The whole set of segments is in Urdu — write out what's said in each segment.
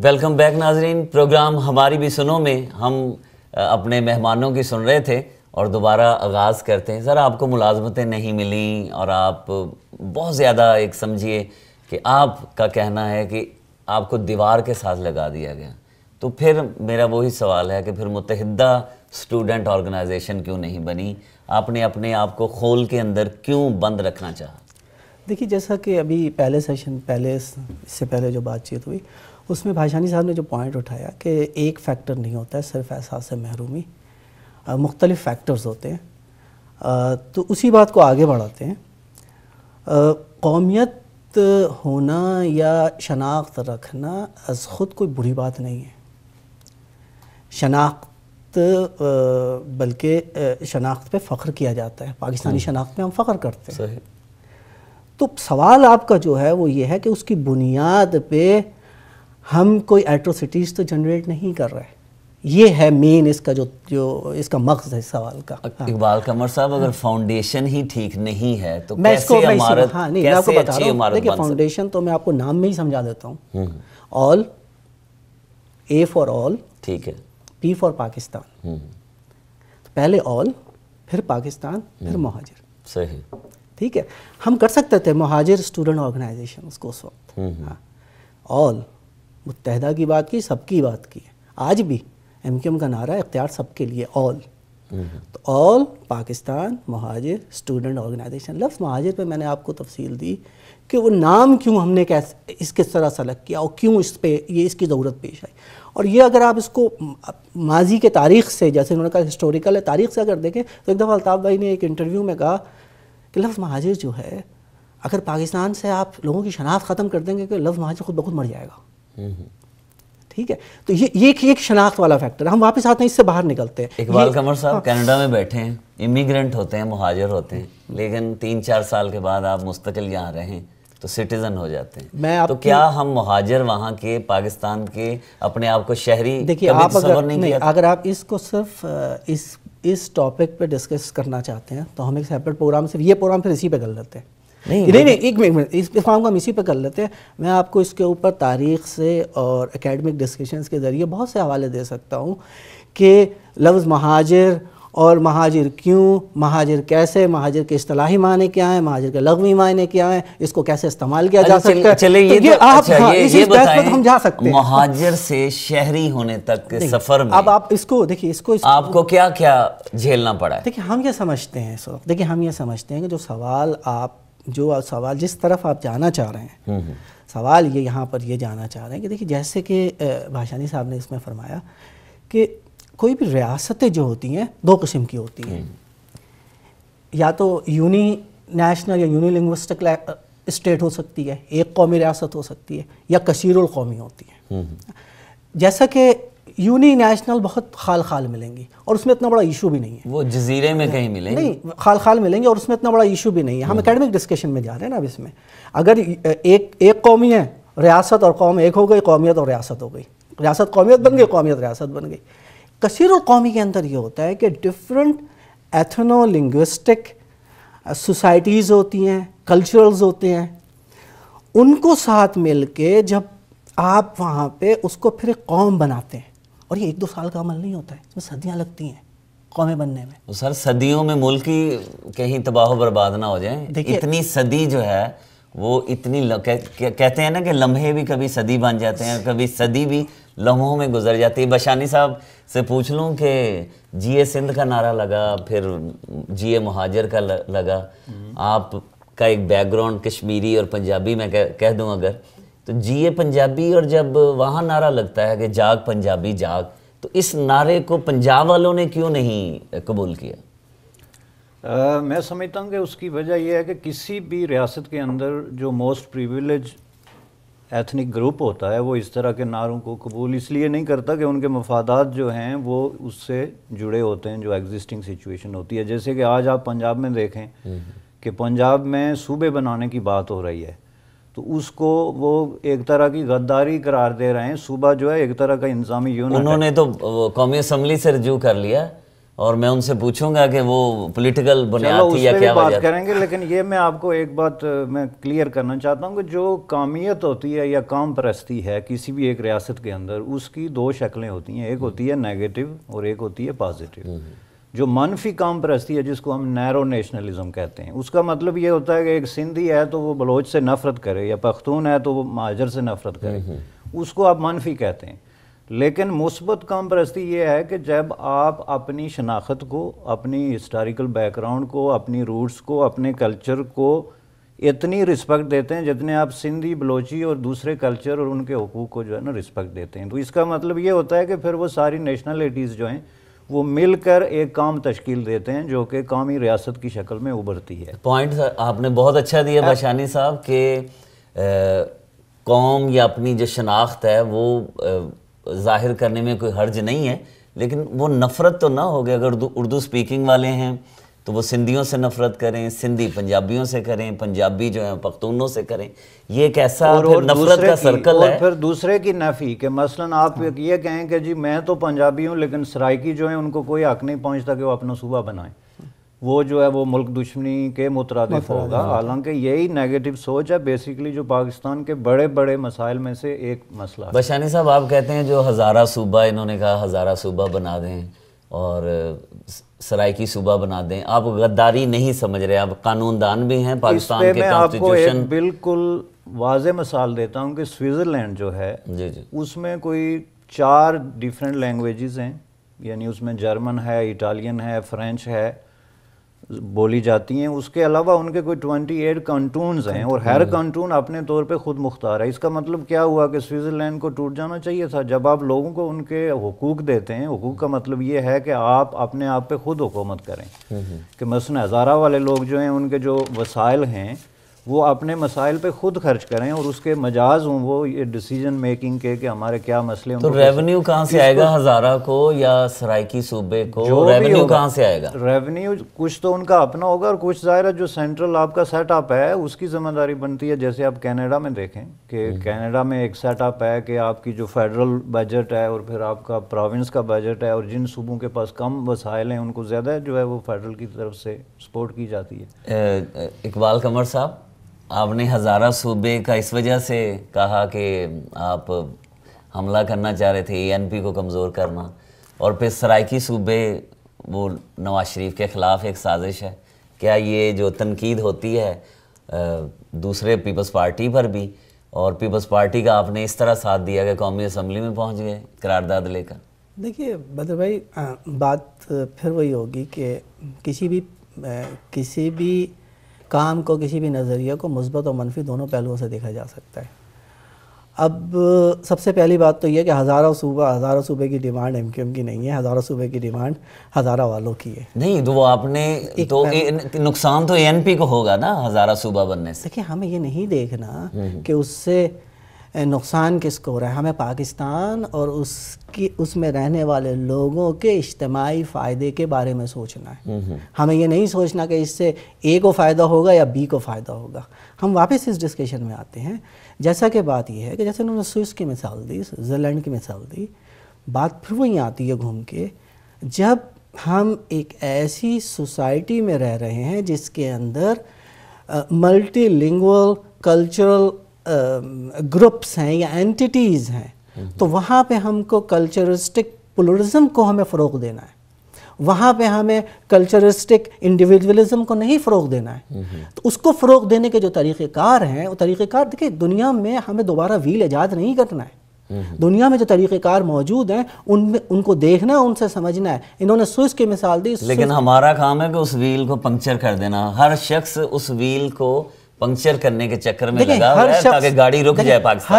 ویلکم بیک ناظرین، پروگرام ہماری بھی سنو میں ہم اپنے مہمانوں کی سن رہے تھے اور دوبارہ آغاز کرتے ہیں۔ سر، آپ کو ملازمتیں نہیں ملیں اور آپ بہت زیادہ ایک سمجھیے کہ آپ کا کہنا ہے کہ آپ کو دیوار کے ساتھ لگا دیا گیا، تو پھر میرا وہی سوال ہے کہ پھر متحدہ اسٹوڈنٹ آرگنائزیشن کیوں نہیں بنی؟ آپ نے اپنے آپ کو خول کے اندر کیوں بند رکھنا چاہا؟ دیکھیے، جیسا کہ ابھی اس سے پہلے جو بات چیت ہوئی اس میں بھاشانی صاحب نے جو پوائنٹ اٹھایا کہ ایک فیکٹر نہیں ہوتا ہے صرف احساس محرومی، مختلف فیکٹرز ہوتے ہیں، تو اسی بات کو آگے بڑھاتے ہیں۔ قومیت ہونا یا شناخت رکھنا از خود کوئی بری بات نہیں ہے، شناخت بلکہ شناخت پہ فخر کیا جاتا ہے، پاکستانی شناخت پہ ہم فخر کرتے ہیں۔ صحیح۔ تو سوال آپ کا جو ہے وہ یہ ہے کہ اس کی بنیاد پہ ہم کوئی ایٹروسٹیز تو جنریٹ نہیں کر رہے، یہ ہے مین اس کا جو اس کا مغز ہے سوال کا۔ اقبال قمر صاحب، اگر فاؤنڈیشن ہی ٹھیک نہیں ہے تو میں اس کو کیسے عمارت، میں آپ کو بتا رہا ہوں، دیکھیں بن فاؤنڈیشن تو میں آپ کو نام میں ہی سمجھا دیتا ہوں۔ آل، اے فار آل، ٹھیک ہے، پی فار پاکستان، پہلے آل، پھر پاکستان، پھر مہاجر۔ صحیح، ٹھیک ہے، ہم کر سکتے تھے مہاجر اسٹوڈنٹ آرگنائزیشن اس کو اس وقت، آل متحدہ کی بات کی، سب کی بات کی ہے۔ آج بھی ایم کیو ایم کا نعرہ اختیار سب کے لیے، آل، تو آل پاکستان مہاجر اسٹوڈنٹ آرگنائزیشن۔ لفظ مہاجر پہ میں نے آپ کو تفصیل دی کہ وہ نام کیوں ہم نے اس کس طرح سلیکٹ کیا اور کیوں اس پہ اس کی ضرورت پیش آئی۔ اور یہ اگر آپ اس کو ماضی کے تاریخ سے، جیسے انہوں نے کہا ہسٹوریکل ہے، تاریخ سے اگر دیکھیں تو ایک دفعہ الطاف بھائی نے ایک انٹرویو میں کہا کہ لفظ مہاجر جو ہے، اگر پاکستان سے آپ لوگوں کی شناخت ختم کر دیں گے کہ لفظ مہاجر خود بخود مر جائے گا۔ ٹھیک ہے، تو یہ ایک شناخت والا فیکٹر ہے، ہم واپس آتے ہیں اس سے باہر نکلتے ہیں۔ اقبال قمر صاحب کینیڈا میں بیٹھے ہیں، امیگرنٹ ہوتے ہیں، مہاجر ہوتے ہیں، لیکن 3-4 سال کے بعد آپ مستقل یہاں رہیں تو سٹیزن ہو جاتے ہیں، تو کیا ہم مہاجر وہاں کے، پاکستان کے، اپنے آپ کو شہری کبھی تصور نہیں کیا؟ اگر آپ اس کو صرف اس ٹاپک پہ ڈسکس کرنا چاہتے ہیں تو ہم ایک سیپریٹ پروگرام، صرف یہ پروگرام پھر اسی پہ کر لیتے ہیں۔ نہیں، ایک منٹ، اس پروگرام کو ہم اسی پہ کر لیتے ہیں۔ میں آپ کو اس کے اوپر تاریخ سے اور اکیڈمک ڈسکشنز کے ذریعے بہت سے حوالے دے سکتا ہوں کہ لفظ مہاجر اور مہاجر کیوں، مہاجر کیسے، مہاجر کے اصطلاحی معنی کیا ہیں، مہاجر کے لغوی معنی کیا ہیں، اس کو کیسے استعمال کیا جا سکتا ہے۔ چلے یہ بتائیں، مہاجر سے شہری ہونے تک سفر میں اب آپ اس کو دیکھیے، آپ کو کیا کیا جھیلنا پڑا ہے؟ دیکھیے، ہم یہ سمجھتے ہیں اس وقت، ہم یہ سمجھتے ہیں کہ جو سوال جس طرف آپ جانا چاہ رہے ہیں، سوال یہ یہاں پر یہ جانا چاہ رہے ہیں کہ دیکھیے، جیسے کہ بھاشانی صاحب نے اس میں فرمایا کہ کوئی بھی ریاستیں جو ہوتی ہیں 2 قسم کی ہوتی ہیں، یا تو یونی نیشنل یا یونی لنگوسٹک اسٹیٹ ہو سکتی ہے، ایک قومی ریاست ہو سکتی ہے، یا کثیر القومی ہوتی ہے۔ جیسا کہ یونی نیشنل بہت خال ملیں گی اور اس میں اتنا بڑا ایشو بھی نہیں ہے، وہ جزیرے میں کہیں ملیں گے، نہیں خال ملیں گے اور اس میں اتنا بڑا ایشو بھی نہیں ہے۔ ہم اکیڈمک ڈسکشن میں جا رہے ہیں نا اب اس میں، اگر ایک قومی ہے، ریاست اور قوم ایک ہو گئی، قومیت اور ریاست ہو گئی، ریاست قومیت بن گئی، قومیت ریاست بن گئی۔ کثیر القومی کے اندر یہ ہوتا ہے کہ ڈفرینٹ ایتھنو لنگوسٹک سوسائٹیز ہوتی ہیں، کلچرلز ہوتے ہیں، ان کو ساتھ مل کے جب آپ وہاں پہ اس کو پھر ایک قوم بناتے ہیں، اور یہ 1-2 سال کا عمل نہیں ہوتا ہے، اس میں صدیاں لگتی ہیں قومیں بننے میں۔ سر، صدیوں میں ملک ہی کہیں تباہ و برباد نہ ہو جائیں، اتنی صدی جو ہے وہ اتنی کہتے ہیں نا کہ لمحے بھی کبھی صدی بن جاتے ہیں، کبھی صدی بھی لمحوں میں گزر جاتی ہے۔ بشانی صاحب سے پوچھ لوں کہ جی اے سندھ کا نعرہ لگا، پھر جی اے مہاجر کا لگا، آپ کا ایک بیک گراؤنڈ کشمیری اور پنجابی میں کہہ دوں اگر، تو جی اے پنجابی، اور جب وہاں نعرہ لگتا ہے کہ جاگ پنجابی جاگ، تو اس نعرے کو پنجاب والوں نے کیوں نہیں قبول کیا؟ میں سمجھتا ہوں کہ اس کی وجہ یہ ہے کہ کسی بھی ریاست کے اندر جو موسٹ پریویلیج ایتھنک گروپ ہوتا ہے وہ اس طرح کے نعروں کو قبول اس لیے نہیں کرتا کہ ان کے مفادات جو ہیں وہ اس سے جڑے ہوتے ہیں جو ایگزسٹنگ سچویشن ہوتی ہے۔ جیسے کہ آج آپ پنجاب میں دیکھیں کہ پنجاب میں صوبے بنانے کی بات ہو رہی ہے، تو اس کو وہ ایک طرح کی غداری قرار دے رہے ہیں۔ صوبہ جو ہے ایک طرح کا انتظامی یونٹ، انہوں نے تو قومی اسمبلی سے رجوع کر لیا اور میں ان سے پوچھوں گا کہ وہ پولیٹیکل بنیاد تھی یا کیا بات کریں گے، لیکن یہ میں آپ کو ایک بات میں کلیئر کرنا چاہتا ہوں کہ جو قومیت ہوتی ہے یا قوم پرستی ہے کسی بھی ایک ریاست کے اندر، اس کی دو شکلیں ہوتی ہیں، ایک ہوتی ہے نیگیٹو اور ایک ہوتی ہے پازیٹیو۔ جو منفی قوم پرستی ہے جس کو ہم نیرو نیشنلزم کہتے ہیں، اس کا مطلب یہ ہوتا ہے کہ ایک سندھی ہے تو وہ بلوچ سے نفرت کرے، یا پختون ہے تو وہ مہاجر سے نفرت کرے، اس کو آپ منفی کہتے ہیں۔ لیکن مثبت قوم پرستی یہ ہے کہ جب آپ اپنی شناخت کو، اپنی ہسٹوریکل بیک گراؤنڈ کو، اپنی روٹس کو، اپنے کلچر کو اتنی رسپیکٹ دیتے ہیں جتنے آپ سندھی، بلوچی اور دوسرے کلچر اور ان کے حقوق کو جو ہے نا رسپیکٹ دیتے ہیں، تو اس کا مطلب یہ ہوتا ہے کہ پھر وہ ساری نیشنلٹیز جو ہیں وہ مل کر ایک قوم تشکیل دیتے ہیں جو کہ قومی ریاست کی شکل میں ابھرتی ہے۔ پوائنٹ آپ نے بہت اچھا دیا باشانی صاحب کہ قوم یا اپنی جو شناخت ہے وہ ظاہر کرنے میں کوئی حرج نہیں ہے، لیکن وہ نفرت تو نہ ہوگی۔ اگر اردو سپیکنگ والے ہیں تو وہ سندھیوں سے نفرت کریں، سندھی پنجابیوں سے کریں، پنجابی جو ہیں پختونوں سے کریں، یہ ایک ایسا نفرت کا سرکل ہے۔ اور پھر دوسرے کی نفی کہ مثلا آپ یہ کہیں کہ جی میں تو پنجابی ہوں لیکن سرائکی جو ہیں ان کو کوئی حق نہیں پہنچتا کہ وہ اپنا صوبہ بنائیں، وہ جو ہے وہ ملک دشمنی کے مترادف ہوگا، حالانکہ یہی نیگیٹو سوچ ہے بیسیکلی جو پاکستان کے بڑے بڑے مسائل میں سے ایک مسئلہ ہے۔ بشانی صاحب آپ کہتے ہیں جو ہزارہ صوبہ، انہوں نے کہا ہزارہ صوبہ بنا دیں اور سرائکی صوبہ بنا دیں، آپ غداری نہیں سمجھ رہے، آپ قانون دان بھی ہیں، پاکستان کے میں آپ کو ایک کانسٹیٹیوشن۔ بالکل واضح مثال دیتا ہوں کہ سوئٹزرلینڈ جو ہے اس میں کوئی 4 ڈیفرنٹ لینگویجز ہیں، یعنی اس میں جرمن ہے، اٹالین ہے، فرینچ ہے، بولی جاتی ہیں۔ اس کے علاوہ ان کے کوئی 28 کنٹونز ہیں اور ہر کنٹون اپنے طور پہ خود مختار ہے۔ اس کا مطلب کیا ہوا کہ سوئٹزرلینڈ کو ٹوٹ جانا چاہیے تھا۔ جب آپ لوگوں کو ان کے حقوق دیتے ہیں، حقوق کا مطلب یہ ہے کہ آپ اپنے آپ پہ خود حکومت کریں، کہ مثلا ہزارہ والے لوگ جو ہیں ان کے جو وسائل ہیں وہ اپنے مسائل پہ خود خرچ کریں اور اس کے مجاز ہوں وہ یہ ڈیسیجن میکنگ کے کہ ہمارے کیا مسئلے ہیں۔ تو ریونیو کہاں سے آئے گا ہزارہ کو یا سرائکی صوبے کو؟ ریونیو کہاں سے آئے گا؟ ریونیو کچھ تو ان کا اپنا ہوگا اور کچھ ظاہر ہے جو سینٹرل آپ کا سیٹ اپ ہے اس کی ذمہ داری بنتی ہے۔ جیسے آپ کینیڈا میں دیکھیں کہ کینیڈا میں ایک سیٹ اپ ہے کہ آپ کی جو فیڈرل بجٹ ہے اور پھر آپ کا پروونس کا بجٹ ہے، اور جن صوبوں کے پاس کم وسائل ہیں ان کو زیادہ جو ہے وہ فیڈرل کی طرف سے سپورٹ کی جاتی ہے۔ اقبال قمر صاحب، آپ نے ہزارہ صوبے کا اس وجہ سے کہا کہ آپ حملہ کرنا چاہ رہے تھے ANP کو کمزور کرنا، اور پھر سرائکی صوبے وہ نواز شریف کے خلاف ایک سازش ہے۔ کیا یہ جو تنقید ہوتی ہے دوسرے پیپلز پارٹی پر بھی، اور پیپلز پارٹی کا آپ نے اس طرح ساتھ دیا کہ قومی اسمبلی میں پہنچ گئے قرارداد لے کر؟ دیکھیے بدر بھائی، بات پھر وہی ہوگی کہ کسی بھی کام کو، کسی بھی نظریہ کو مثبت اور منفی دونوں پہلوؤں سے دیکھا جا سکتا ہے۔ اب سب سے پہلی بات تو یہ کہ ہزارہ صوبے کی ڈیمانڈ MQM کی نہیں ہے، ہزارہ صوبے کی ڈیمانڈ ہزارہ والوں کی ہے۔ نہیں تو وہ آپ نے تو نقصان تو ANP کو ہوگا نا ہزارہ صوبہ بننے سے۔ دیکھیں ہمیں یہ نہیں دیکھنا کہ اس سے نقصان کس کو ہو رہا ہے، ہمیں پاکستان اور اس میں رہنے والے لوگوں کے اجتماعی فائدے کے بارے میں سوچنا ہے۔ ہمیں یہ نہیں سوچنا کہ اس سے A کو فائدہ ہوگا یا B کو فائدہ ہوگا۔ ہم واپس اس ڈسکشن میں آتے ہیں، جیسا کہ بات یہ ہے کہ جیسے انہوں نے سوئس کی مثال دی، سوئٹزرلینڈ کی مثال دی، بات پھر وہیں آتی ہے گھوم کے، جب ہم ایک ایسی سوسائٹی میں رہ رہے ہیں جس کے اندر ملٹی لنگول کلچرل گروپس ہیں یا اینٹیٹیز ہیں، تو وہاں پہ ہم کو کلچرسٹک پلورزم کو ہمیں فروغ دینا ہے، وہاں پہ ہمیں کلچرسٹک انڈیویجولزم کو نہیں فروغ دینا ہے۔ تو اس کو فروغ دینے کے جو طریقہ کار ہیں، وہ طریقہ کار دیکھیں دنیا میں ہمیں دوبارہ ویل ایجاد نہیں کرنا ہے۔ دنیا میں جو طریقہ کار موجود ہیں ان کو دیکھنا، ان سے سمجھنا ہے۔ انہوں نے سوئس کی مثال دی، لیکن ہمارا کام ہے کہ اس ویل کو پنکچر کر دینا۔ ہر شخص اس ویل کو پنکچر کرنے کے چکر میں لگا ہوا ہے تاکہ گاڑی رک جائے پاکستان۔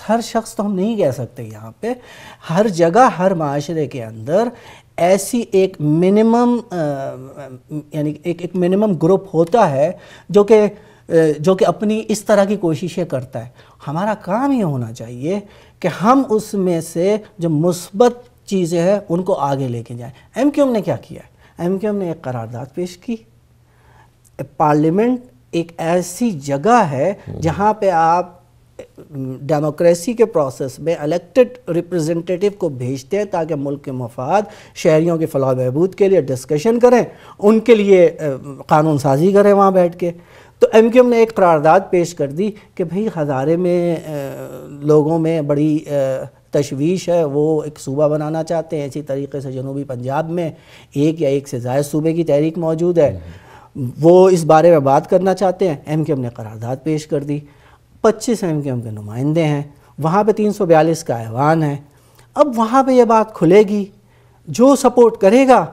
ہر شخص تو ہم نہیں کہہ سکتے، یہاں پہ ہر جگہ ہر معاشرے کے اندر ایسی ایک منیمم یعنی ایک منیمم گروپ ہوتا ہے جو کہ اپنی اس طرح کی کوششیں کرتا ہے۔ ہمارا کام یہ ہونا چاہیے کہ ہم اس میں سے جو مثبت چیزیں ہیں ان کو آگے لے کے جائیں۔ MQM نے کیا کیا ہے؟ MQM نے ایک قرارداد پیش کی۔ پارلیمنٹ ایک ایسی جگہ ہے جہاں پہ آپ ڈیموکریسی کے پروسیس میں الیکٹڈ ریپرزنٹیٹیو کو بھیجتے ہیں تاکہ ملک کے مفاد، شہریوں کے فلاح و بہبود کے لیے ڈسکشن کریں، ان کے لیے قانون سازی کریں وہاں بیٹھ کے. تو ایم کیو ایم نے ایک قرارداد پیش کر دی کہ بھئی ہزارے میں لوگوں میں بڑی تشویش ہے، وہ ایک صوبہ بنانا چاہتے ہیں. اسی طریقے سے جنوبی پنجاب میں ایک یا ایک سے زائد صوبے کی تحریک موجود ہے، وہ اس بارے میں بات کرنا چاہتے ہیں. ایم کیو ایم نے قرارداد پیش کر دی. 25 ایم کیو ایم کے نمائندے ہیں، وہاں پہ 342 کا ایوان ہے. اب وہاں پہ یہ بات کھلے گی، جو سپورٹ کرے گا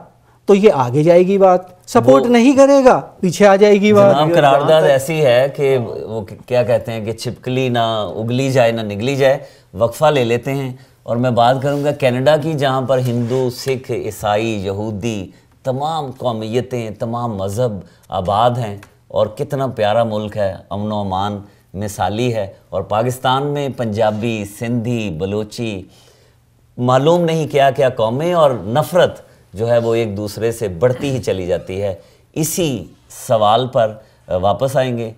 تو یہ آگے جائے گی بات، سپورٹ نہیں کرے گا پیچھے آ جائے گی بات. جناب قرارداد ایسی ہے کہ وہ کیا کہتے ہیں کہ چھپکلی نہ اگلی جائے نہ نگلی جائے. وقفہ لے لیتے ہیں اور میں بات کروں گا کینیڈا کی، جہاں پر ہندو، سکھ، عیسائی، یہودی، تمام قومیتیں، تمام مذہب آباد ہیں، اور کتنا پیارا ملک ہے، امن و امان مثالی ہے. اور پاکستان میں پنجابی، سندھی، بلوچی، معلوم نہیں کیا کیا قومیں، اور نفرت جو ہے وہ ایک دوسرے سے بڑھتی ہی چلی جاتی ہے. اسی سوال پر واپس آئیں گے،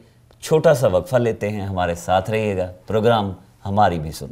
چھوٹا سا وقفہ لیتے ہیں، ہمارے ساتھ رہیے گا. پروگرام ہماری بھی سنو.